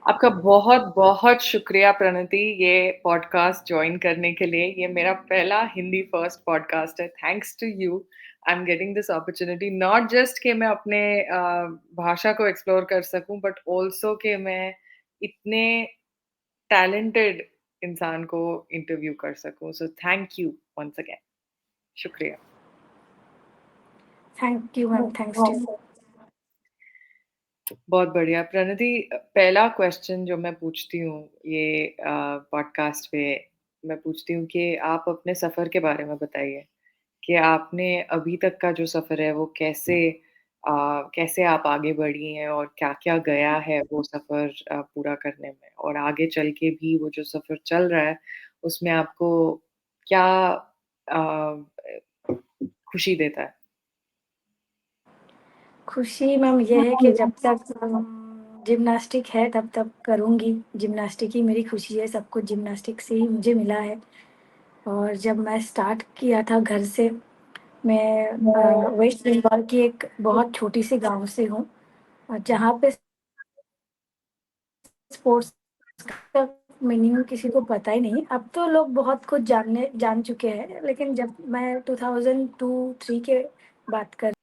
आपका बहुत-बहुत शुक्रिया प्रणति ये पॉडकास्ट जॉइन करने के लिए। ये मेरा पहला हिंदी फर्स्ट पॉडकास्ट है। Thanks to you, I am getting this opportunity not just कि मैं अपने भाषा को एक्सप्लोर कर सकूँ बट आल्सो कि मैं इतने टैलेंटेड इंसान को इंटरव्यू कर सकूँ। So thank you once again. शुक्रिया। Thank you ma'am, thanks to you. बहुत बढ़िया। प्रणति, पहला क्वेश्चन जो मैं पूछती हूँ ये पॉडकास्ट पे, मैं पूछती हूँ कि आप अपने सफ़र के बारे में बताइए कि आपने अभी तक का जो सफ़र है वो कैसे आप आगे बढ़ी हैं और क्या-क्या गया है वो सफ़र पूरा करने में? और आगे चल के भी वो जो सफ़र चल रहा है उसमें आपको क्या खुशी देता है? खुशी मैम ये है कि जब तक जिम्नास्टिक है तब तक करूँगी। जिम्नास्टिक ही मेरी खुशी है, सब कुछ जिम्नास्टिक से ही मुझे मिला है। और जब मैं स्टार्ट किया था घर से, मैं वेस्ट बंगाल की एक बहुत छोटी-सी गाँव से हूँ, जहाँ पे स्पोर्ट्स का मीनिंग किसी को पता ही नहीं। अब तो लोग बहुत कुछ जान चुके हैं, लेकिन जब मैं 2002-3 के बात कर,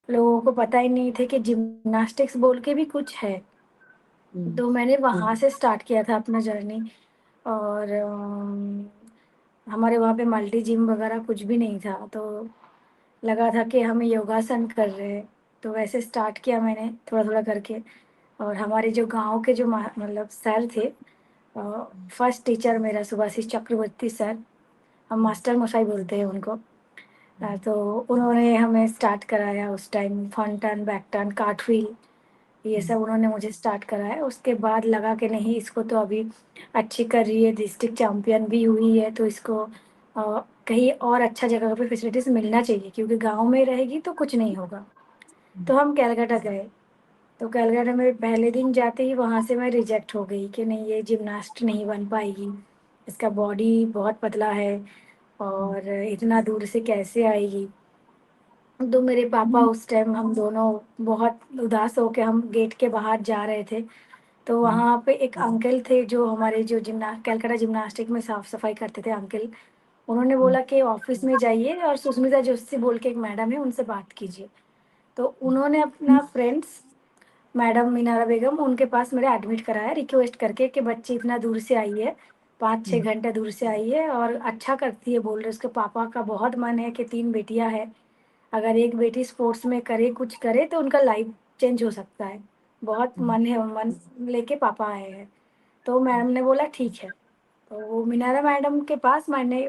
लोगों को पता ही नहीं थे कि जिम्नास्टिक्स बोल के भी कुछ है। हुँ, तो मैंने वहाँ से स्टार्ट किया था अपना जर्नी। और हमारे वहाँ पे मल्टी जिम वगैरह कुछ भी नहीं था, तो लगा था कि हम योगासन कर रहे हैं। तो वैसे स्टार्ट किया मैंने थोड़ा-थोड़ा करके। और हमारे जो गाँव के जो मतलब सर थे, फर्स्ट टीचर मेरा सुभाषिस चक्रवर्ती सर, हम मास्टर मशाई बोलते हैं उनको। तो उन्होंने हमें स्टार्ट कराया उस time, front turn, back turn, cartwheel, ये हुँ, सब उन्होंने मुझे स्टार्ट कराया। उसके बाद लगा कि नहीं, इसको तो अभी अच्छी कर रही है, डिस्ट्रिक्ट चैंपियन भी हुई है, तो इसको कहीं और अच्छा जगह पे फैसिलिटीज़ मिलना चाहिए, क्योंकि गाँव में रहेगी तो कुछ नहीं होगा। हुँ, तो हम कलकत्ता गए। तो कलकत्ता में पहले दिन जाते ही वहाँ से मैं रिजेक्ट हो गई कि नहीं, ये जिम्नास्ट नहीं बन पाएगी, इसका बॉडी बहुत पतला है हुँ, और इतना दूर से कैसे आएगी। तो मेरे पापा उस टाइम, हम दोनों बहुत उदास होके हम गेट के बाहर जा रहे थे। तो हुँ, वहाँ पे एक अंकल थे जो हमारे जो कलकत्ता जिम्नास्टिक में साफ-सफाई करते थे अंकल। उन्होंने हुँ, बोला कि ऑफ़िस में जाइए और सुष्मिता जोशी बोल के एक मैडम है, उनसे बात कीजिए। तो उन्होंने अपना फ्रेंड्स मैडम मीनारा बेगम, उनके पास मेरा एडमिट कराया रिक्वेस्ट करके कि बच्ची इतना दूर से आई है, 5-6 हुँ, घंटे दूर से आई है और अच्छा करती है, बोल रहे उसके पापा का बहुत मन है कि 3 बेटियाँ हैं। अगर एक बेटी स्पोर्ट्स में करे, कुछ करे तो उनका लाइफ चेंज हो सकता है। बहुत हुँ, मन है, मन लेके पापा आए हैं। तो मैम ने बोला ठीक है। तो वो मीनारा मैडम के पास मैंने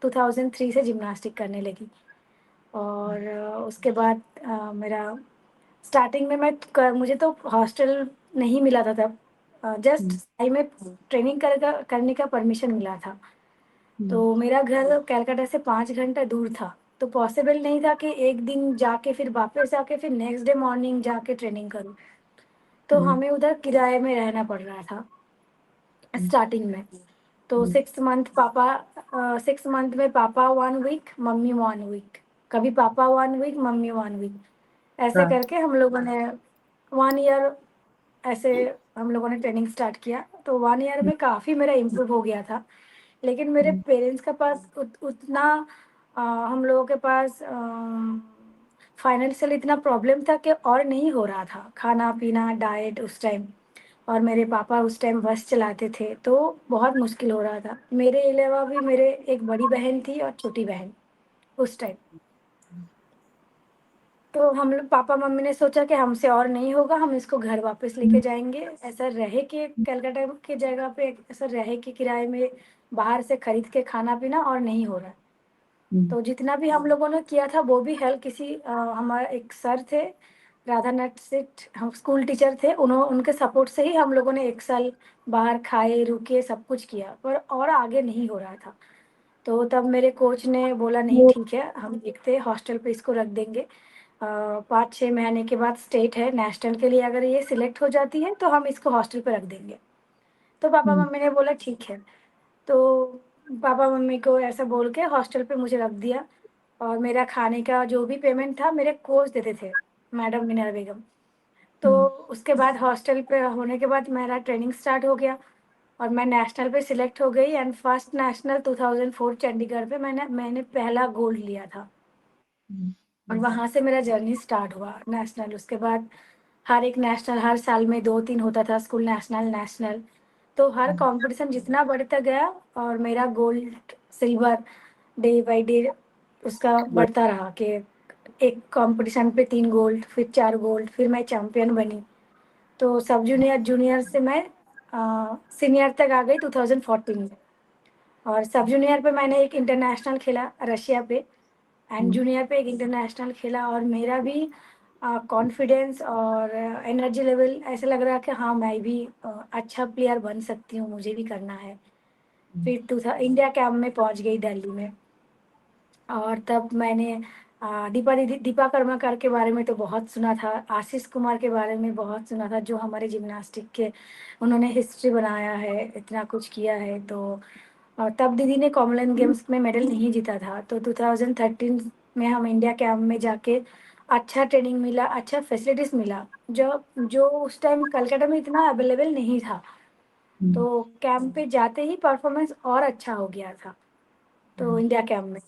2003 से जिम्नास्टिक करने लगी। और उसके बाद मेरा स्टार्टिंग में मुझे तो हॉस्टल नहीं मिला था तब। जस्ट हुँ, साई में ट्रेनिंग करने का परमिशन मिला था। हुँ, तो मेरा घर कलकत्ता से 5 घंटा दूर था, तो पॉसिबल नहीं था कि एक दिन जाके फिर वापस आके फिर नेक्स्ट डे मॉर्निंग जाके ट्रेनिंग करूँ। तो हुँ, हमें उधर किराए में रहना पड़ रहा था हुँ, स्टार्टिंग में। तो हुँ, 6 मंथ में पापा 1 वीक, मम्मी 1 वीक, कभी पापा 1 वीक, मम्मी 1 वीक, ऐसे हाँ, करके हम लोगों ने 1 ईयर ऐसे हम लोगों ने ट्रेनिंग स्टार्ट किया। तो 1 ईयर हुँ, में काफ़ी मेरा इम्प्रूव हो गया था। लेकिन मेरे हुँ, पेरेंट्स के पास उतना हम लोगों के पास फाइनेंशियल इतना प्रॉब्लम था कि और नहीं हो रहा था, खाना-पीना, डाइट उस टाइम। और मेरे पापा उस टाइम बस चलाते थे, तो बहुत मुश्किल हो रहा था। मेरे अलावा भी मेरे एक बड़ी बहन थी और छोटी बहन उस टाइम। तो हम लोग पापा-मम्मी ने सोचा कि हमसे और नहीं होगा, हम इसको घर वापस लेके जाएँगे। ऐसा रहे कि कलकत्ता की जगह पे ऐसा रहे कि किराए में बाहर से खरीद के खाना-पीना और नहीं हो रहा है। हुँ, तो जितना भी हम लोगों ने किया था वो भी हेल्प किसी हमारा एक सर थे, राधानाथ सेठ, हम स्कूल टीचर थे, उनके सपोर्ट से ही हम लोगों ने 1 साल बाहर खाए, रुके, सब कुछ किया, पर और आगे नहीं हो रहा था। तो तब मेरे कोच ने बोला नहीं ठीक है, हम देखते हैं हॉस्टल पे इसको रख देंगे। 5-6 महीने के बाद स्टेट है, नेशनल के लिए अगर ये सिलेक्ट हो जाती है तो हम इसको हॉस्टल पे रख देंगे। तो हुँ, पापा-मम्मी ने बोला ठीक है। तो पापा-मम्मी को ऐसा बोल के हॉस्टल पे मुझे रख दिया। और मेरा खाने का जो भी पेमेंट था मेरे कोच देते थे, मैडम मीनारा बेगम। तो उसके बाद हॉस्टल पे होने के बाद मेरा ट्रेनिंग स्टार्ट हो गया और मैं नेशनल पे सिलेक्ट हो गई एंड फर्स्ट नेशनल 2004 चंडीगढ़ पे मैंने मैंने पहला गोल्ड लिया था और वहाँ से मेरा जर्नी स्टार्ट हुआ नेशनल। उसके बाद हर एक नेशनल हर साल में 2-3 होता था, स्कूल नेशनल, नेशनल। तो हर कॉम्पिटिशन जितना बढ़ता गया और मेरा gold, silver day by day उसका बढ़ता रहा कि एक कॉम्पिटिशन पे 3 गोल्ड, फिर 4 गोल्ड, फिर मैं चैंपियन बनी। तो सब जूनियर, जूनियर से मैं सीनियर तक आ गई 2014 में और सब जूनियर पे मैंने एक इंटरनेशनल खेला रशिया पे एंड जूनियर पे एक इंटरनेशनल खेला और मेरा भी कॉन्फिडेंस और एनर्जी लेवल ऐसा लग रहा कि हाँ मैं भी अच्छा प्लेयर बन सकती हूँ, मुझे भी करना है। फिर इंडिया कैंप में पहुंच गई दिल्ली में और तब मैंने दीपा कर्माकर के बारे में तो बहुत सुना था, आशीष कुमार के बारे में बहुत सुना था जो हमारे जिम्नास्टिक के उन्होंने हिस्ट्री बनाया है, इतना कुछ किया है। तो तब दीदी ने कॉमनवेल्थ गेम्स में मेडल नहीं जीता था तो 2013 में हम इंडिया कैंप में जाके अच्छा ट्रेनिंग मिला, अच्छा फैसिलिटीज मिला जो जो उस टाइम कलकत्ता में इतना अवेलेबल नहीं था। तो कैंप पे जाते ही परफॉर्मेंस और अच्छा हो गया था तो इंडिया कैंप में।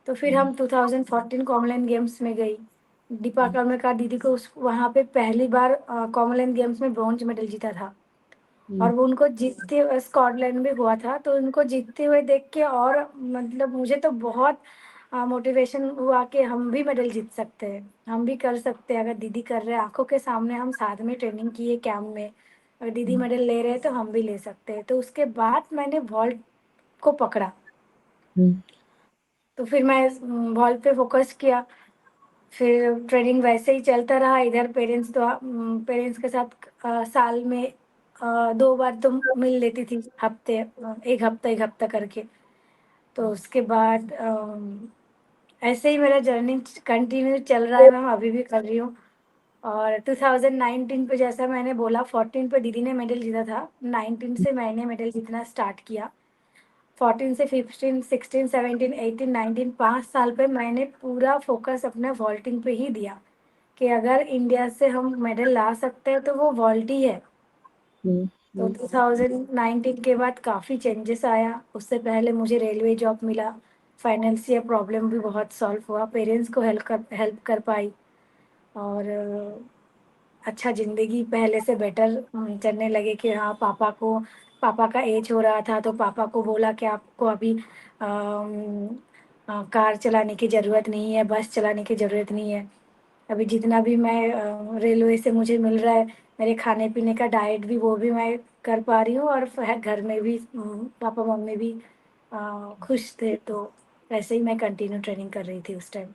तो फिर हम 2014 कॉमनवेल्थ गेम्स में गई। दीपा कर्माकर दीदी को उस वहाँ पे पहली बार कॉमनवेल्थ गेम्स में ब्रॉन्ज मेडल जीता था और वो उनको जीतते हुए स्कॉटलैंड में हुआ था तो उनको जीतते हुए देख के और मतलब मुझे तो बहुत मोटिवेशन हुआ कि हम भी मेडल जीत सकते हैं, हम भी कर सकते हैं। अगर दीदी कर रहे हैं आंखों के सामने, हम साथ में ट्रेनिंग किए कैंप में, अगर दीदी मेडल ले रहे हैं तो हम भी ले सकते हैं। तो उसके बाद मैंने वॉल्ट को पकड़ा। तो फिर मैं वॉल्ट पे फोकस किया। फिर ट्रेनिंग वैसे ही चलता रहा इधर पेरेंट्स के साथ साल में 2 बार तो मिल लेती थी, हफ्ते एक हफ्ता करके। तो उसके बाद ऐसे ही मेरा जर्नी कंटिन्यू चल रहा है मैम, अभी भी कर रही हूँ। और 2019 पे जैसा मैंने बोला 14 पे दीदी ने मेडल जीता था, 19 से मैंने मेडल जीतना स्टार्ट किया। 14 से 15, 16, 17, 18, 19 5 साल पे मैंने पूरा फोकस अपने वॉल्टिंग पे ही दिया कि अगर इंडिया से हम मेडल ला सकते हैं तो वो वॉल्ट ही है। तो 2019 के बाद काफ़ी चेंजेस आया। उससे पहले मुझे रेलवे जॉब मिला, फाइनेंशियल प्रॉब्लम भी बहुत सॉल्व हुआ, पेरेंट्स को हेल्प कर पाई और अच्छा ज़िंदगी पहले से बेटर चलने लगे कि हाँ पापा का एज हो रहा था तो पापा को बोला कि आपको अभी कार चलाने की ज़रूरत नहीं है, बस चलाने की ज़रूरत नहीं है। अभी जितना भी मैं रेलवे से मुझे मिल रहा है, मेरे खाने पीने का डाइट भी वो भी मैं कर पा रही हूँ और घर में भी पापा मम्मी भी खुश थे। तो ऐसे ही मैं कंटिन्यू ट्रेनिंग कर रही थी उस टाइम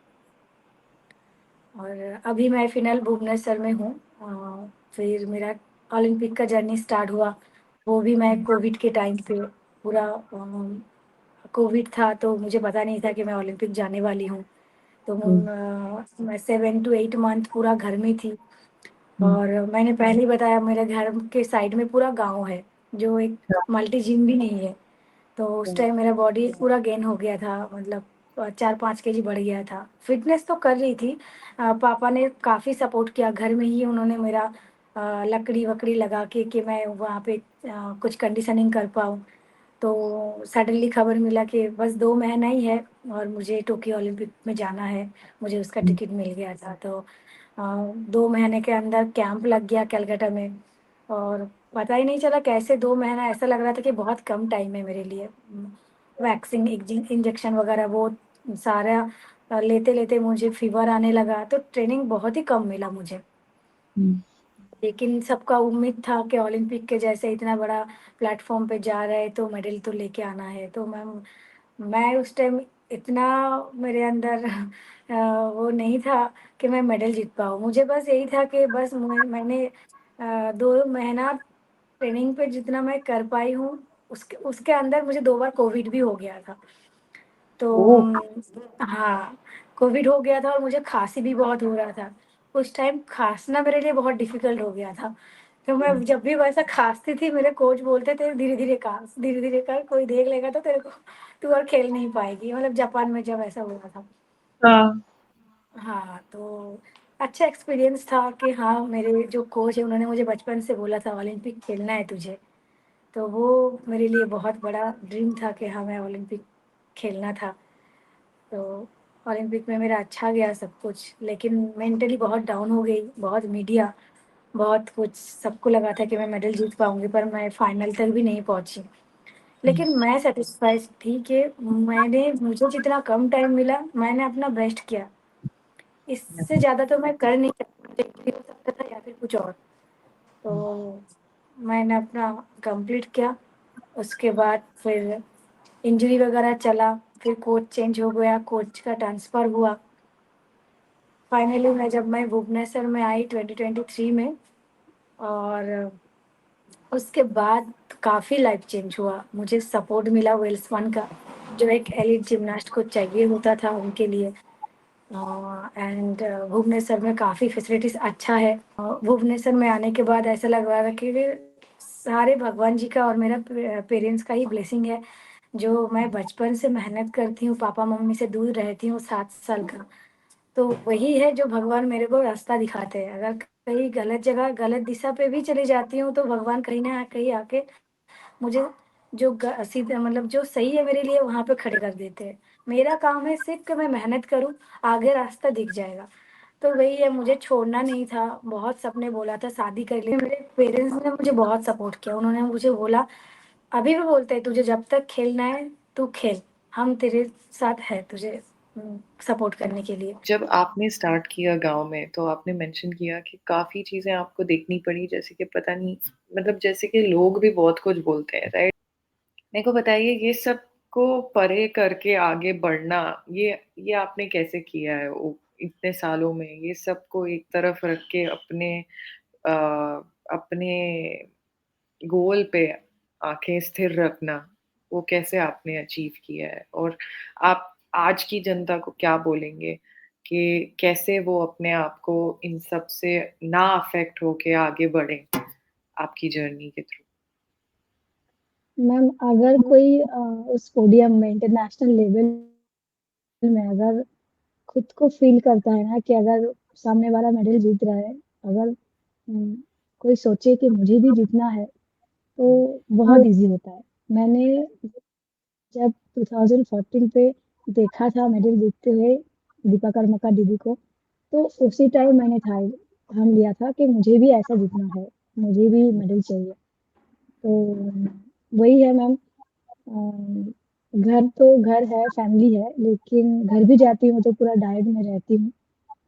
और अभी मैं फ़िलहाल भुवनेश्वर में हूँ। फिर मेरा ओलंपिक का जर्नी स्टार्ट हुआ, वो भी मैं कोविड के टाइम पे पूरा कोविड था तो मुझे पता नहीं था कि मैं ओलंपिक जाने वाली हूँ। तो मैं 7 to 8 मंथ पूरा घर में थी और मैंने पहले ही बताया मेरे घर के साइड में पूरा गाँव है, जो एक मल्टी जिम भी नहीं है। तो उस टाइम मेरा बॉडी पूरा गेन हो गया था, मतलब 4-5 केजी बढ़ गया था। फिटनेस तो कर रही थी। पापा ने काफ़ी सपोर्ट किया, घर में ही उन्होंने मेरा लकड़ी वकड़ी लगा के कि मैं वहाँ पे कुछ कंडीशनिंग कर पाऊँ। तो सडनली खबर मिला कि बस 2 महीना ही है और मुझे टोक्यो ओलंपिक में जाना है, मुझे उसका टिकट मिल गया था। तो 2 महीने के अंदर कैंप लग गया कलकत्ता में और पता ही नहीं चला कैसे 2 महीना ऐसा लग रहा था कि बहुत कम टाइम है मेरे लिए। वैक्सीन इंजेक्शन वगैरह वो सारा लेते-लेते मुझे फ़ीवर आने लगा, तो ट्रेनिंग बहुत ही कम मिला मुझे। लेकिन सबका उम्मीद था कि ओलंपिक के जैसे इतना बड़ा प्लेटफ़ॉर्म पे जा रहे हैं तो मेडल तो लेके आना है। तो मैं उस टाइम इतना मेरे अंदर वो नहीं था कि मैं मेडल जीत पाऊँ। मुझे बस यही था कि बस मैंने 2 महीना ट्रेनिंग पे जितना मैं कर पाई हूँ, उसके उसके अंदर मुझे 2 बार कोविड भी हो गया था। तो हाँ, कोविड हो गया था और मुझे खाँसी भी बहुत हो रहा था। उस टाइम खाँसना मेरे लिए बहुत डिफ़िकल्ट हो गया था। तो मैं जब भी वैसा खाँसती थी मेरे कोच बोलते थे धीरे-धीरे खाँस, धीरे-धीरे कर, कोई देख लेगा तो तेरे को तू और खेल नहीं पाएगी। मतलब जापान में जब ऐसा हुआ था। हाँ, तो अच्छा एक्सपीरियंस था कि हाँ, मेरे जो कोच हैं उन्होंने मुझे बचपन से बोला था ओलंपिक खेलना है तुझे। तो वो मेरे लिए बहुत बड़ा ड्रीम था कि हाँ, मैं ओलंपिक खेलना था। तो ओलंपिक में मेरा अच्छा गया सब कुछ, लेकिन मेंटली बहुत डाउन हो गई, बहुत मीडिया, बहुत कुछ सबको लगा था कि मैं मेडल जीत पाऊँगी पर मैं फाइनल तक भी नहीं पहुँची। हुँ, लेकिन मैं सैटिस्फाइड थी कि मुझे जितना कम टाइम मिला, मैंने अपना बेस्ट किया। इससे ज़्यादा तो मैं कर नहीं सकती, मुझे इंजरी हो सकता था या फिर कुछ और। हुँ। तो मैंने अपना कंप्लीट किया, उसके बाद फिर इंजरी वगैरह चला, फिर कोच चेंज हो गया, कोच का ट्रांसफ़र हुआ। फाइनली जब मैं भुवनेश्वर में आई 2023 में और उसके बाद काफ़ी लाइफ़ चेंज हुआ। मुझे सपोर्ट मिला वेल्सपन का, जो एक एलीट जिम्नास्ट को चाहिए होता था उनके लिए। एंड भुवनेश्वर में काफ़ी फैसिलिटीज़ अच्छा है। भुवनेश्वर में आने के बाद ऐसा लग रहा था कि सारे भगवान जी का और मेरा पेरेंट्स का ही ब्लेसिंग है, जो मैं बचपन से मेहनत करती हूँ, पापा-मम्मी से दूर रहती हूँ 7 साल का। तो वही है जो भगवान मेरे को रास्ता दिखाते हैं। अगर कहीं गलत जगह, गलत दिशा पे भी चली जाती हूँ, तो भगवान कहीं न कहीं आके मुझे जो सीधा मतलब जो सही है मेरे लिए वहाँ पे खड़े कर देते हैं। मेरा काम है सिर्फ़ कि मैं मेहनत करूँ, आगे रास्ता दिख जाएगा। तो वही है, मुझे छोड़ना नहीं था। बहुत सबने बोला था शादी कर ले, मेरे पेरेंट्स ने मुझे बहुत सपोर्ट किया। उन्होंने मुझे बोला, अभी भी बोलते हैं, तुझे जब तक खेलना है तू खेल, हम तेरे साथ हैं तुझे सपोर्ट करने के लिए। जब आपने स्टार्ट किया गाँव में, तो आपने मेंशन किया कि काफ़ी चीज़ें आपको देखनी पड़ी, जैसे कि पता नहीं मतलब जैसे कि लोग भी बहुत कुछ बोलते हैं, राइट? मेरे को बताइए ये सब को परे करके आगे बढ़ना, ये आपने कैसे किया है? वो इतने सालों में ये सबको एक तरफ रख के अ, अपने गोल पे आँखें स्थिर रखना, वो कैसे आपने अचीव किया है? और आप आज की जनता को क्या बोलेंगे कि कैसे वो अपने आप को इन सब से ना अफ़ेक्ट होके आगे बढ़ें, आपकी जर्नी के थ्रू? मैम अगर कोई उस पोडियम में इंटरनेशनल लेवल में अगर खुद को फ़ील करता है ना कि अगर सामने वाला मेडल जीत रहा है, अगर कोई सोचे कि मुझे भी जीतना है, हुँ, तो बहुत ईज़ी होता है। मैंने जब 2014 पे देखा था मेडल जीतते हुए दीपा कर्माकर दीदी को, तो उसी टाइम मैंने ठान लिया था कि मुझे भी ऐसा जीतना है, मुझे भी मेडल चाहिए। तो वही है मैम। घर तो घर है, फैमिली है, लेकिन घर भी जाती हूँ तो पूरा डाइट में रहती हूँ,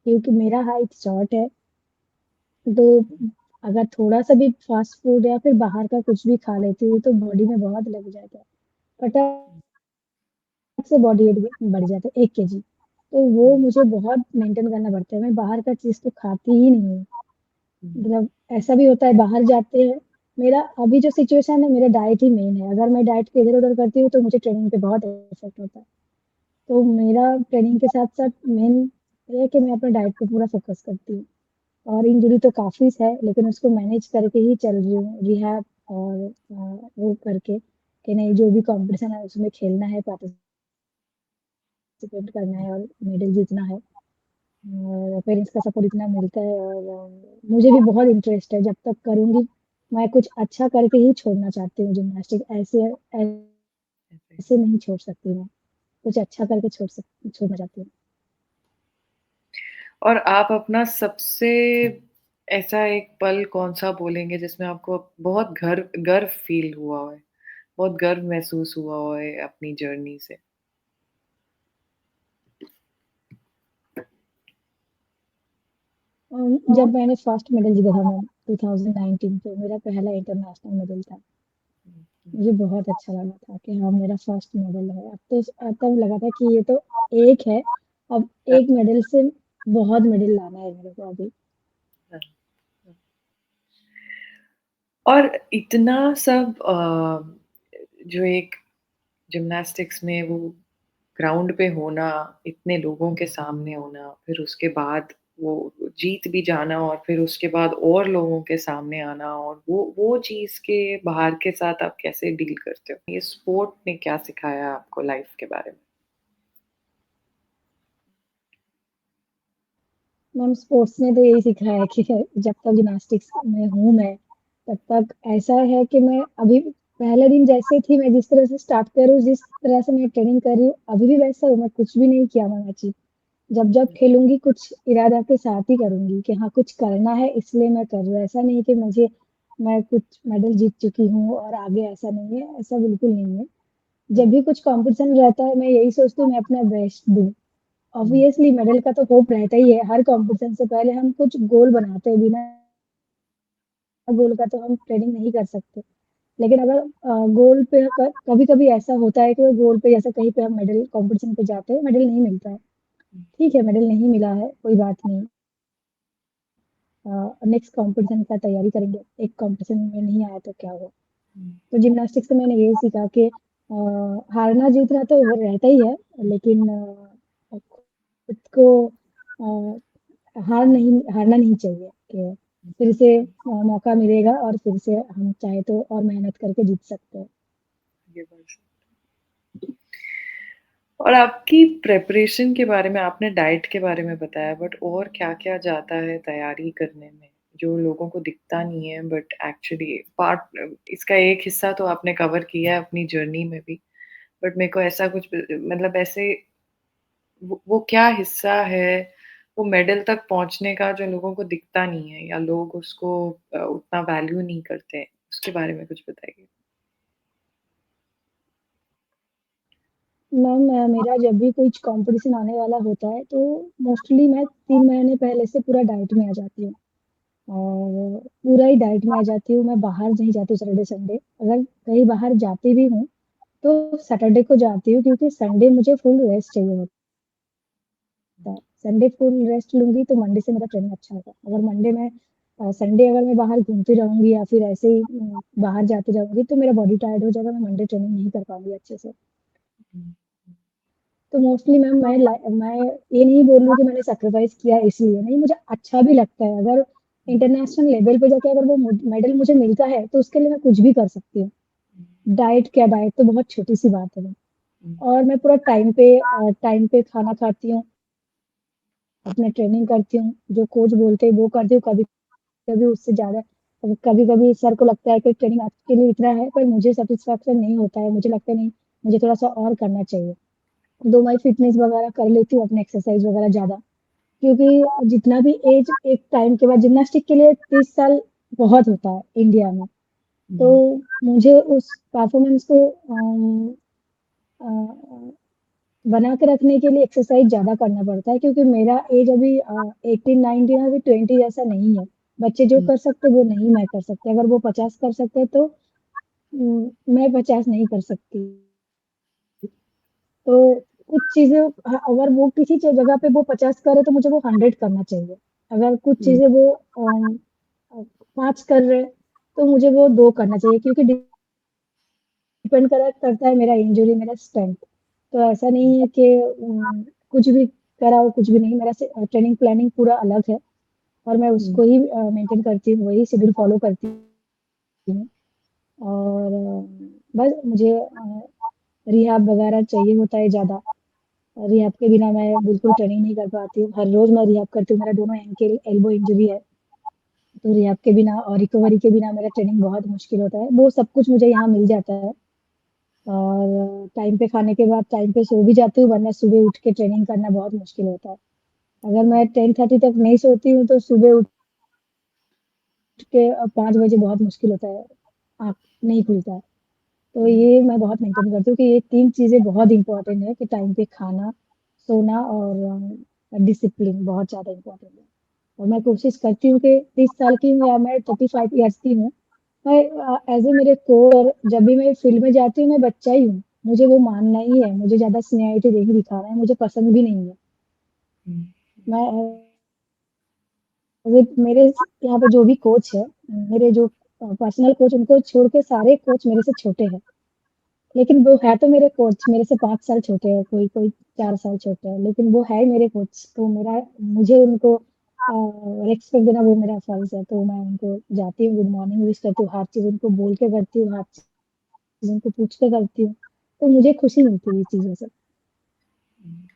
क्योंकि मेरा हाइट शॉर्ट है, तो अगर थोड़ा-सा भी फ़ास्ट फूड या फिर बाहर का कुछ भी खा लेती हूँ, तो बॉडी में बहुत लग जाता है। फटाक से बॉडी वेट भी बढ़ जाता है 1 केजी। तो वो हुँ, मुझे बहुत मेंटेन करना पड़ता है, मैं बाहर का चीज़ तो खाती ही नहीं हूँ। हुँ, मतलब ऐसा भी होता है बाहर जाते हैं, मेरा अभी जो सिचुएशन है मेरा डाइट ही मेन है, अगर मैं डाइट को इधर-उधर करती हूँ, तो मुझे ट्रेनिंग पे बहुत इफ़ेक्ट होता है। तो मेरा ट्रेनिंग के साथ-साथ मेन ये है कि मैं अपने डाइट पे पूरा फ़ोकस करती हूँ और इंजरी तो काफ़ी है, लेकिन उसको मैनेज करके ही चल रही हूँ, रिहैब और वो करके कि नहीं जो भी कॉम्पिटिशन है उसमें खेलना है, पार्टिसिपेट करना है और मेडल जीतना है। और पेरेंट्स का सपोर्ट इतना मिलता है और मुझे भी बहुत इंटरेस्ट है, जब तक करूँगी, मैं कुछ अच्छा करके ही छोड़ना चाहती हूँ जिम्नास्टिक ऐसे। ऐसे नहीं छोड़ सकती मैं, कुछ अच्छा करके छोड़ना चाहती हूँ। और आप अपना सबसे ऐसा एक पल कौन-सा बोलेंगे जिसमें आपको बहुत गर्व फ़ील हुआ है? बहुत गर्व महसूस हुआ हो है अपनी जर्नी से? जब मैंने फर्स्ट मेडल जीता था मैम 2019 पे मेरा पहला इंटरनेशनल मेडल था। हुँ, हुँ, मुझे बहुत अच्छा लगा था कि हाँ, मेरा फर्स्ट मेडल है। तब लगा था कि ये तो एक है, अब हाँ, एक मेडल से बहुत मेडल लाना है मेरे को अभी। हाँ, हाँ। और इतना सब जो एक जिम्नास्टिक्स में वो ग्राउंड पे होना, इतने लोगों के सामने होना, फिर उसके बाद वो जीत भी जाना और फिर उसके बाद और लोगों के सामने आना और वो चीज़ के बाहर के साथ आप कैसे डील करते हो? ये स्पोर्ट ने क्या सिखाया आपको लाइफ़ के बारे में? मैम स्पोर्ट्स ने तो यही सिखाया है कि जब तक जिम्नास्टिक्स में हूँ मैं, तब तक ऐसा है कि मैं अभी पहले दिन जैसे थी, मैं जिस तरह से स्टार्ट करूँ, जिस तरह से मैं ट्रेनिंग कर रही हूँ, अभी भी वैसा हूँ, मैं कुछ भी नहीं किया मैम अचीव। जब खेलूँगी कुछ इरादा के साथ ही करूँगी कि हाँ, कुछ करना है इसलिए मैं कर रही हूँ। ऐसा नहीं कि मैं कुछ मेडल जीत चुकी हूँ और आगे ऐसा नहीं है, ऐसा बिल्कुल नहीं है। जब भी कुछ कॉम्पिटिशन रहता है, मैं यही सोचती हूँ मैं अपना बेस्ट दूँ। ऑब्वियसली मेडल का तो होप रहता ही है, हर कॉम्पिटिशन से पहले हम कुछ गोल बनाते हैं, बिना गोल का तो हम ट्रेनिंग नहीं कर सकते। लेकिन अगर गोल पे कभी-कभी ऐसा होता है कि वो गोल पे जैसे कहीं पे हम मेडल कॉम्पिटिशन पे जाते हैं, मेडल नहीं मिलता है। ठीक है, मेडल नहीं मिला है, कोई बात नहीं। नेक्स्ट कॉम्पिटिशन का तैयारी करेंगे, एक कॉम्पिटिशन में नहीं आया तो क्या हुआ। तो जिम्नास्टिक्स से मैंने यही सीखा कि हारना जीतना तो रहता ही है, लेकिन खुद को हारना नहीं चाहिए कि फिर से मौका मिलेगा और फिर से हम चाहे तो और मेहनत करके जीत सकते हैं। ये बात सही। और आपकी प्रिपरेशन के बारे में आपने डाइट के बारे में बताया, बट और क्या-क्या जाता है तैयारी करने में, जो लोगों को दिखता नहीं है बट एक्चुअली पार्ट इसका एक हिस्सा तो आपने कवर किया है अपनी जर्नी में भी। बट मेरे को ऐसा कुछ मतलब ऐसे वो क्या हिस्सा है, वो मेडल तक पहुँचने का जो लोगों को दिखता नहीं है या लोग उसको उतना वैल्यू नहीं करते हैं, उसके बारे में कुछ बताइए? मैम मेरा जब भी कुछ कॉम्पिटिशन आने वाला होता है, तो मोस्टली मैं 3 महीने पहले से पूरा डाइट में आ जाती हूँ और पूरा ही डाइट में आ जाती हूँ। मैं बाहर नहीं जाती सैटरडे, संडे। अगर कहीं बाहर जाती भी हूँ, तो सैटरडे को जाती हूँ क्योंकि संडे मुझे फुल रेस्ट चाहिए होता है। संडे फुल रेस्ट लूँगी तो मंडे से मेरा ट्रेनिंग अच्छा होगा। अगर मंडे में संडे अगर मैं बाहर घूमती रहूँगी या फिर ऐसे ही बाहर जाती रहूँगी, तो मेरा बॉडी टायर्ड हो जाएगा, मैं मंडे ट्रेनिंग नहीं कर पाऊँगी अच्छे से। हुँ, तो मोस्टली मैम मैं ये नहीं बोल रही हूँ कि मैंने सैक्रिफाइस किया है इसलिए, नहीं मुझे अच्छा भी लगता है। अगर इंटरनेशनल लेवल पे जाके अगर वो मेडल मुझे मिलता है, तो उसके लिए मैं कुछ भी कर सकती हूँ। डाइट क्या, डाइट तो बहुत छोटी-सी बात है मैम। हुँ, और मैं पूरा टाइम पे खाना खाती हूँ, अपना ट्रेनिंग करती हूँ, जो कोच बोलते हैं वो करती हूँ, कभी-कभी उससे ज़्यादा कभी-कभी सर को लगता है कि ट्रेनिंग आपके लिए इतना है, पर मुझे सैटिस्फैक्शन नहीं होता है, मुझे लगता है नहीं, मुझे थोड़ा-सा और करना चाहिए। तो मैं फिटनेस वगैरह कर लेती हूँ, अपने एक्सरसाइज वगैरह ज़्यादा, क्योंकि जितना भी एज एक टाइम के बाद जिम्नास्टिक के लिए 30 साल बहुत होता है इंडिया में। तो हुँ, मुझे उस परफॉर्मेंस को अ, बना के रखने के लिए एक्सरसाइज ज़्यादा करना पड़ता है, क्योंकि मेरा एज अभी 18-19 अभी 20 जैसा नहीं है। बच्चे जो हुँ, कर सकते वो नहीं मैं कर सकती। अगर वो 50 कर सकते हैं तो मैं 50 नहीं कर सकती। तो कुछ चीज़ें अगर वो किसी जगह पे वो 50 करे तो मुझे वो 100 करना चाहिए। अगर कुछ हुँ, चीज़ें वो 5 कर रहे हैं, तो मुझे वो 2 करना चाहिए, क्योंकि डिपेंड करता है मेरा इंजरी, मेरा स्ट्रेंथ। तो ऐसा नहीं है कि कुछ भी कराओ, कुछ भी नहीं। मेरा ट्रेनिंग प्लानिंग पूरा अलग है और मैं हुँ, उसको ही मेंटेन करती हूँ, वही शेड्यूल फॉलो करती हूँ। और बस मुझे रिहैब वगैरह चाहिए होता है ज़्यादा। रिहैब के बिना मैं बिल्कुल ट्रेनिंग नहीं कर पाती हूँ। हर रोज़ मैं रिहैब करती हूँ, मेरा दोनों एंकल, एल्बो इंजरी है। तो रिहैब के बिना और रिकवरी के बिना मेरा ट्रेनिंग बहुत मुश्किल होता है। वो सब कुछ मुझे यहाँ मिल जाता है और टाइम पे खाने के बाद टाइम पे सो भी जाती हूँ, वरना सुबह उठ के ट्रेनिंग करना बहुत मुश्किल होता है। अगर मैं 10:30 तक नहीं सोती हूँ, तो सुबह उठ के 5 बजे बहुत मुश्किल होता है, आँख नहीं खुलता है। तो ये मैं बहुत मेंटेन करती हूँ कि ये 3 चीज़ें बहुत इम्पोर्टेंट है कि टाइम पे खाना, सोना और डिसिप्लिन बहुत ज़्यादा इम्पोर्टेंट है। और मैं कोशिश करती हूँ कि 30 साल की हूँ या मैं 35 इयर्स की हूँ, मैं एज़ ए मेरे कोच जब भी मैं फील्ड में जाती हूँ, मैं बच्चा ही हूँ। मुझे वो मानना ही है, मुझे ज़्यादा सीनियरिटी नहीं दिखाना है, मुझे पसंद भी नहीं है। हुँ, मैं मेरे यहाँ पे जो भी कोच है, मेरे जो पर्सनल कोच, उनको छोड़ के सारे कोच मेरे से छोटे हैं। लेकिन वो है तो मेरे कोच, मेरे से 5 साल छोटे हैं, कोई 4 साल छोटे हैं, लेकिन वो है मेरे कोच। तो मुझे उनको रिस्पेक्ट देना वो मेरा फ़र्ज़ है। तो मैं उनको जाती हूँ, गुड मॉर्निंग विश करती हूँ, हर चीज़ उनको बोल के करती हूँ, हर चीज़ उनको पूछ के करती हूँ। तो मुझे खुशी मिलती है ये चीज़ों से। हुँ।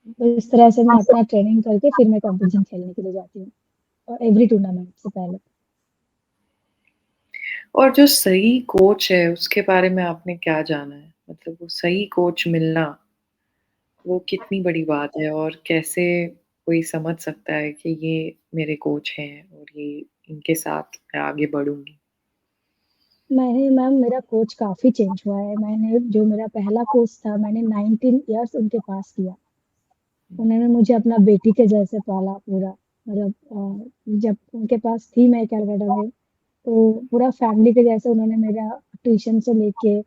तो इस तरह से मैं अपना ट्रेनिंग करके फिर मैं कॉम्पिटिशन खेलने के लिए जाती हूँ और एवरी टूर्नामेंट से पहले। और जो सही कोच है, उसके बारे में आपने क्या जाना है? मतलब वो सही कोच मिलना, वो कितनी बड़ी बात है और कैसे कोई समझ सकता है कि ये मेरे कोच हैं और ये इनके साथ मैं आगे बढ़ूँगी? मैम मेरा कोच काफ़ी चेंज हुआ है। मैंने जो मेरा पहला कोच था मैंने 19 इयर्स उनके पास किया। उन्होंने मुझे अपना बेटी के जैसे पाला पूरा। मतलब जब उनके पास थी मैं कलकत्ता में, तो पूरा फैमिली के जैसे उन्होंने मेरा ट्यूशन से लेके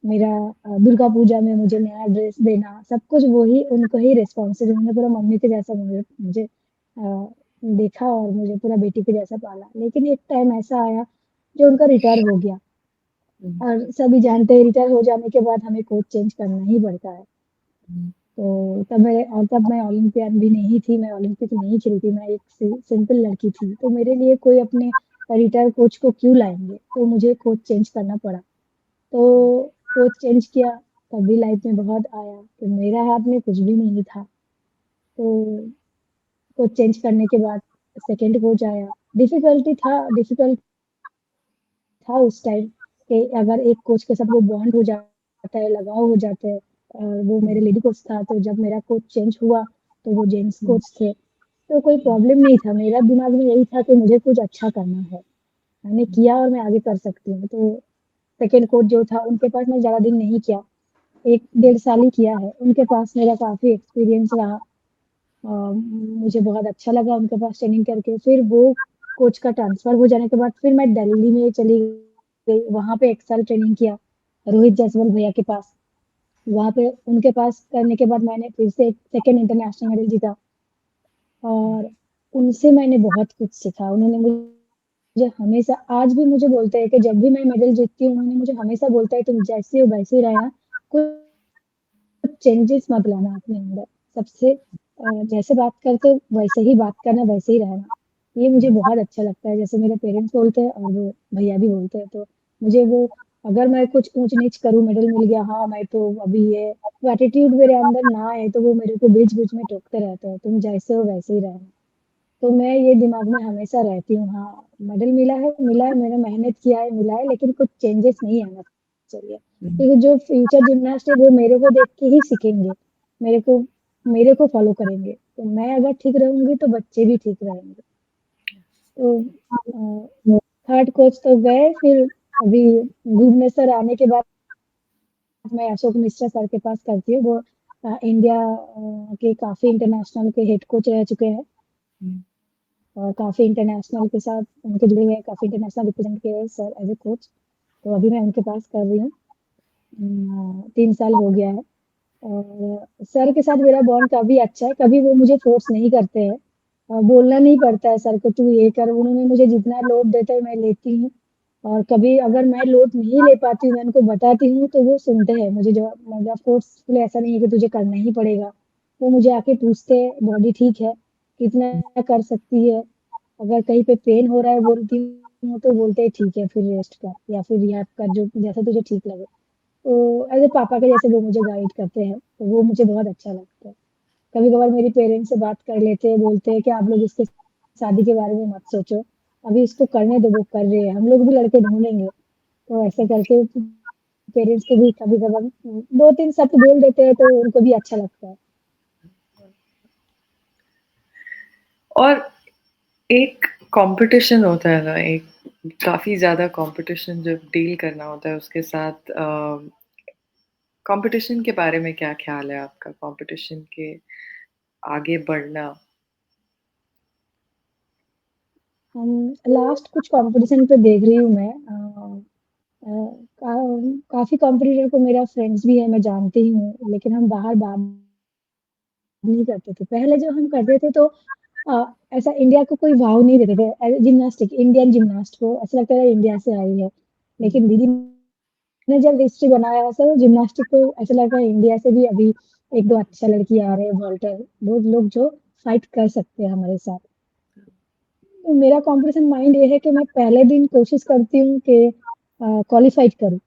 मेरा दुर्गा पूजा में मुझे नया ड्रेस देना, सब कुछ वही उनको ही रिस्पॉन्सिबल उन्होंने पूरा मम्मी के जैसा मुझे मुझे देखा और मुझे पूरा बेटी के जैसा पाला। लेकिन एक टाइम ऐसा आया जो उनका रिटायर हो गया हुँ, और सभी जानते हैं रिटायर हो जाने के बाद हमें कोच चेंज करना ही पड़ता है। हुँ, तो तब मैं ओलंपियन भी नहीं थी, मैं ओलंपिक नहीं खेली थी, मैं एक सिंपल लड़की थी। तो मेरे लिए कोई अपने रिटायर कोच को क्यों लाएँगे? तो मुझे कोच चेंज करना पड़ा। तो कोच चेंज किया, तब भी लाइफ में बहुत आया, तो मेरा हाथ में कुछ भी नहीं था। तो कोच चेंज करने के बाद सेकंड कोच आया, डिफ़िकल्ट था उस टाइम कि अगर एक कोच के साथ वो बॉन्ड हो जाता है, लगाव हो जाता है। वो हुँ, मेरे लेडी कोच था, तो जब मेरा कोच चेंज हुआ, तो वो जेंट्स हुँ, कोच थे। तो कोई प्रॉब्लम नहीं था, मेरा दिमाग में यही था कि मुझे कुछ अच्छा करना है। मैंने हुँ, किया और मैं आगे कर सकती हूँ। तो सेकंड कोच जो था, उनके पास मैं ज़्यादा दिन नहीं किया, 1 डेढ़ साल ही किया है। उनके पास मेरा काफ़ी एक्सपीरियंस रहा। मुझे बहुत अच्छा लगा उनके पास ट्रेनिंग करके। फिर वो कोच का ट्रांसफ़र हो जाने के बाद फिर मैं दिल्ली में चली गई, वहाँ पे 1 साल ट्रेनिंग किया, रोहित जायसवाल भैया के पास। वहाँ पे उनके पास करने के बाद मैंने फिर से एक सेकंड इंटरनेशनल मेडल जीता और उनसे मैंने बहुत कुछ सीखा। उन्होंने मुझे हमेशा आज भी मुझे बोलते हैं कि जब भी मैं मेडल जीतती हूँ, उन्होंने मुझे हमेशा बोलता है, "तुम जैसी हो वैसे ही रहना, कुछ चेंजेस मत लाना अपने अंदर। सबसे जैसे बात करते हो वैसे ही बात करना, वैसे ही रहना।" ये मुझे बहुत अच्छा लगता है, जैसे मेरे पेरेंट्स बोलते हैं और वो भैया भी बोलते हैं, तो मुझे वो अगर मैं कुछ ऊँच-नीच करूँ, मेडल मिल गया, हाँ, मैं तो अभी ये वो एटीट्यूड मेरे अंदर ना आए, तो वो मेरे को बीच-बीच में टोकते रहते हैं, "तुम जैसे हो वैसे ही रहना।" तो मैं ये दिमाग में हमेशा रहती हूँ, हाँ, मेडल मिला है, मैंने मेहनत किया है, मिला है, लेकिन कुछ चेंजेस नहीं आना चाहिए। हुँ, क्योंकि जो फ्यूचर जिम्नास्ट है, वो मेरे को देख के ही सीखेंगे, मेरे को मेरे को फ़ॉलो करेंगे। तो मैं अगर ठीक रहूँगी, तो बच्चे भी ठीक रहेंगे। तो थर्ड कोच तो गए, फिर अभी भुवनेश्वर आने के बाद मैं अशोक मिश्रा सर के पास करती हूँ, वो इंडिया के काफ़ी इंटरनेशनल के हेड कोच रह चुके हैं। हुँ, और काफ़ी इंटरनेशनल के साथ उनके जुड़े हुए हैं, काफ़ी इंटरनेशनल रिप्रेज़ेंट किए हैं सर एज़ अ कोच। तो अभी मैं उनके पास कर रही हूँ। 3 साल हो गया है और सर के साथ मेरा बॉन्ड काफ़ी अच्छा है, कभी वो मुझे फ़ोर्स नहीं करते हैं। बोलना नहीं पड़ता है सर को तू ये कर, उन्होंने मुझे जितना लोड देते हैं मैं लेती हूँ और कभी अगर मैं लोड नहीं ले पाती हूँ, मैं उनको बताती हूँ तो वो सुनते हैं। मुझे जो मतलब फ़ोर्सफुल ऐसा नहीं है कि तुझे करना ही पड़ेगा। वो मुझे आके पूछते हैं, "बॉडी ठीक है? कितना कर सकती है?" अगर कहीं पे पेन हो रहा है बोलती हूँ तो बोलते हैं ठीक है फिर रेस्ट कर या फिर रिहैब कर जो जैसा तुझे ठीक लगे। तो एज़ अ पापा के जैसे वो मुझे गाइड करते हैं, तो वो मुझे बहुत अच्छा लगता है। कभी-कभार मेरी पेरेंट्स से बात कर लेते हैं, बोलते हैं कि आप लोग इसके शादी के बारे में मत सोचो, अभी इसको करने दो वो कर रही है, हम लोग भी लड़के ढूँढेंगे। तो ऐसे करके पेरेंट्स को भी कभी-कभार 2-3 शब्द बोल देते हैं तो उनको भी अच्छा लगता है। और एक कॉम्पिटिशन होता है ना, एक काफ़ी ज़्यादा कॉम्पिटिशन जब डील करना होता है उसके साथ कॉम्पिटिशन के बारे में क्या ख़्याल है आपका? कॉम्पिटिशन के आगे बढ़ना। लास्ट कुछ कॉम्पिटिशन पे देख रही हूँ मैं अ, का काफ़ी कॉम्पिटिटर को मेरा फ्रेंड्स भी है, मैं जानती हूँ, लेकिन हम बाहर बात नहीं करते थे। पहले जब हम करते थे तो ऐसा इंडिया को कोई भाव नहीं देते थे। जिम्नास्टिक इंडियन जिम्नास्ट को ऐसा लगता था इंडिया से आई है। हुँ, लेकिन दीदी ने जब हिस्ट्री बनाया सर जिम्नास्टिक को ऐसा लगा इंडिया से भी अभी 1-2 अच्छा लड़की आ रहे हैं वॉल्टर, वो लोग जो फाइट कर सकते हैं हमारे साथ। तो मेरा कॉम्पिटिशन माइंड ये है कि मैं पहले दिन कोशिश करती हूँ कि क्वालीफाइड करूँ।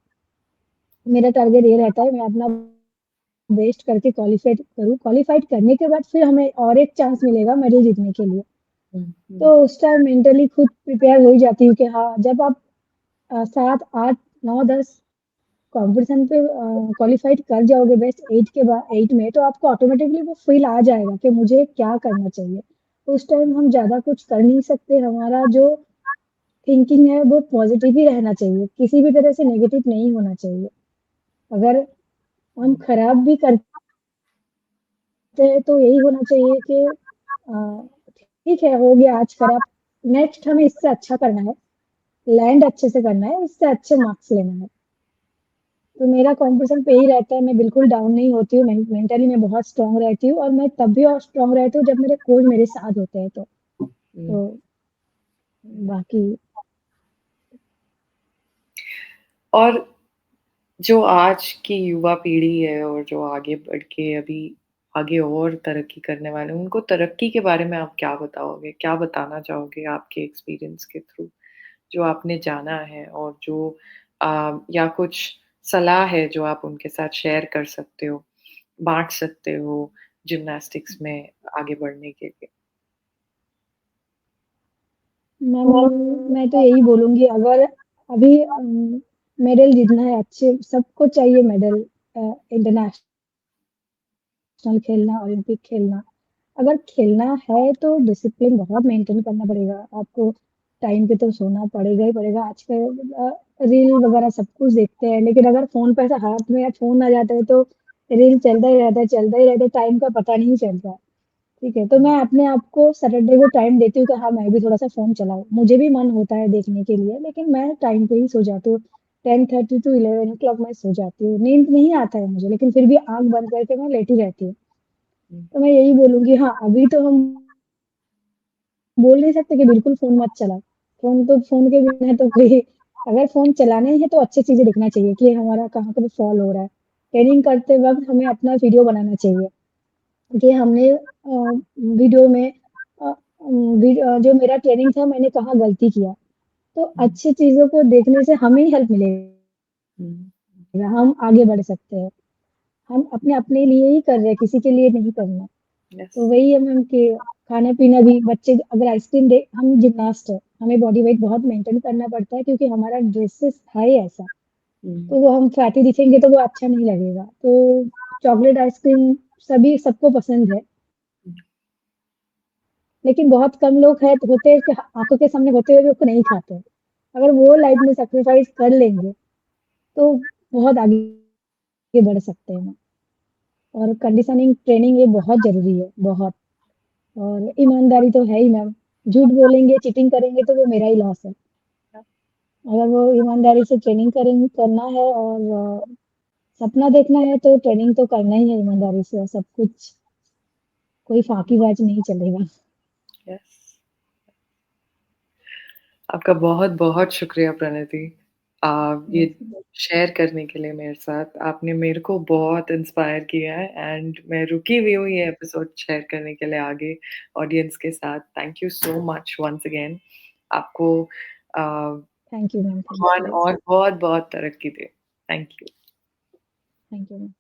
मेरा टारगेट ये रहता है मैं अपना बेस्ट करके क्वालिफाइड करूँ, क्वालिफाइड करने के बाद फिर हमें और एक चांस मिलेगा मेडल जीतने के लिए। हुँ, तो उस टाइम मेंटली खुद प्रिपेयर हो ही जाती हूँ कि हाँ, जब आप 7, 8, 9, 10 कॉम्पिटिशन पे क्वालिफाइड कर जाओगे बेस्ट 8 के बाद 8 में, तो आपको ऑटोमेटिकली वो फ़ील आ जाएगा कि मुझे क्या करना चाहिए। उस टाइम हम ज़्यादा कुछ कर नहीं सकते, हमारा जो थिंकिंग है वो पॉज़िटिव ही रहना चाहिए, किसी भी तरह से नेगेटिव नहीं होना चाहिए। अगर हम खराब भी करते हैं तो यही होना चाहिए कि ठीक है, हो गया आज खराब, नेक्स्ट हमें इससे अच्छा करना है, लैंड अच्छे से करना है, इससे अच्छे मार्क्स लेना है। तो मेरा कॉम्पिटिशन पे ही रहता है, मैं बिल्कुल डाउन नहीं होती हूँ, मेंटली मैं बहुत स्ट्रॉन्ग रहती हूँ और मैं तब भी और स्ट्रॉन्ग रहती हूँ जब मेरे कोच मेरे साथ होते हैं तो। हुँ। तो बाकी और जो आज की युवा पीढ़ी है और जो आगे बढ़ के अभी आगे और तरक्की करने वाले हैं, उनको तरक्की के बारे में आप क्या बताओगे? क्या बताना चाहोगे आपके एक्सपीरियंस के थ्रू, जो आपने जाना है और जो या कुछ सलाह है जो आप उनके साथ शेयर कर सकते हो, बाँट सकते हो जिम्नास्टिक्स में आगे बढ़ने के लिए? मैं तो यही बोलूँगी अगर अभी मेडल जीतना है अच्छे सबको चाहिए मेडल इंटरनेशनल खेलना, ओलंपिक खेलना। अगर खेलना है तो डिसिप्लिन बहुत मेंटेन करना पड़ेगा। आपको टाइम पे तो सोना पड़ेगा ही पड़ेगा। आजकल रील वगैरह सब कुछ देखते हैं, लेकिन अगर फ़ोन पे ऐसा हाथ में या फ़ोन आ जाता है तो रील चलता ही रहता है, टाइम का पता नहीं चलता। ठीक है, तो मैं अपने आप को सैटरडे को टाइम देती हूँ कि हाँ, मैं भी थोड़ा-सा फ़ोन चलाऊँ। मुझे भी मन होता है देखने के लिए, लेकिन मैं टाइम पे ही सो जाती हूँ। 10:30 टू 11 ओ क्लॉक मैं सो जाती हूँ। नींद नहीं आता है मुझे, लेकिन फिर भी आँख बंद करके मैं लेटी रहती हूँ। हुँ, तो मैं यही बोलूँगी हाँ, अभी तो हम बोल नहीं सकते कि बिल्कुल फ़ोन मत चलाओ। फ़ोन के बिना तो कोई अगर फ़ोन चलाना ही है तो अच्छी चीज़ें देखना चाहिए कि हमारा कहाँ पे फ़ॉल हो रहा है। ट्रेनिंग करते वक़्त हमें अपना वीडियो बनाना चाहिए कि हमने वीडियो में जो मेरा ट्रेनिंग था मैंने कहाँ गलती किया। तो हुँ, अच्छी चीज़ों को देखने से हमें ही हेल्प मिलेगा, हुँ, हम आगे बढ़ सकते हैं। हम अपने अपने लिए ही कर रहे हैं, किसी के लिए नहीं करना। यस। तो वही है मैम कि खाना-पीना भी बच्चे अगर आइसक्रीम दे हम जिम्नास्ट हैं, हमें बॉडी वेट बहुत मेंटेन करना पड़ता है क्योंकि हमारा ड्रेसेस है ही ऐसा। हुँ, तो वो हम फैटी दिखेंगे तो वो अच्छा नहीं लगेगा। तो चॉकलेट आइसक्रीम सभी सबको पसंद है, लेकिन बहुत कम लोग हैं होते हैं कि आँखों के सामने होते हुए भी उसको नहीं खाते हैं। अगर वो लाइफ में सैक्रिफाइस कर लेंगे, तो बहुत आगे बढ़ सकते हैं। और कंडीशनिंग ट्रेनिंग ये बहुत ज़रूरी है, बहुत। और ईमानदारी तो है ही मैम, झूठ बोलेंगे, चीटिंग करेंगे तो वो मेरा ही लॉस है। अगर वो ईमानदारी से ट्रेनिंग करेंगे करना है और सपना देखना है तो ट्रेनिंग तो करना ही है ईमानदारी से और सब कुछ, कोई फाकीबाज़ी नहीं चलेगा। यस। आपका बहुत-बहुत शुक्रिया प्रणति। ये यस, शेयर करने के लिए मेरे साथ। आपने मेरे को बहुत इंस्पायर किया है एंड मैं रुकी हुई हूँ ये एपिसोड शेयर करने के लिए आगे ऑडियंस के साथ। Thank you so much once again. आपको अ, थैंक यू मैम, थैंक भगवान यू। और बहुत-बहुत तरक्की दे। Thank you. Thank you ma'am.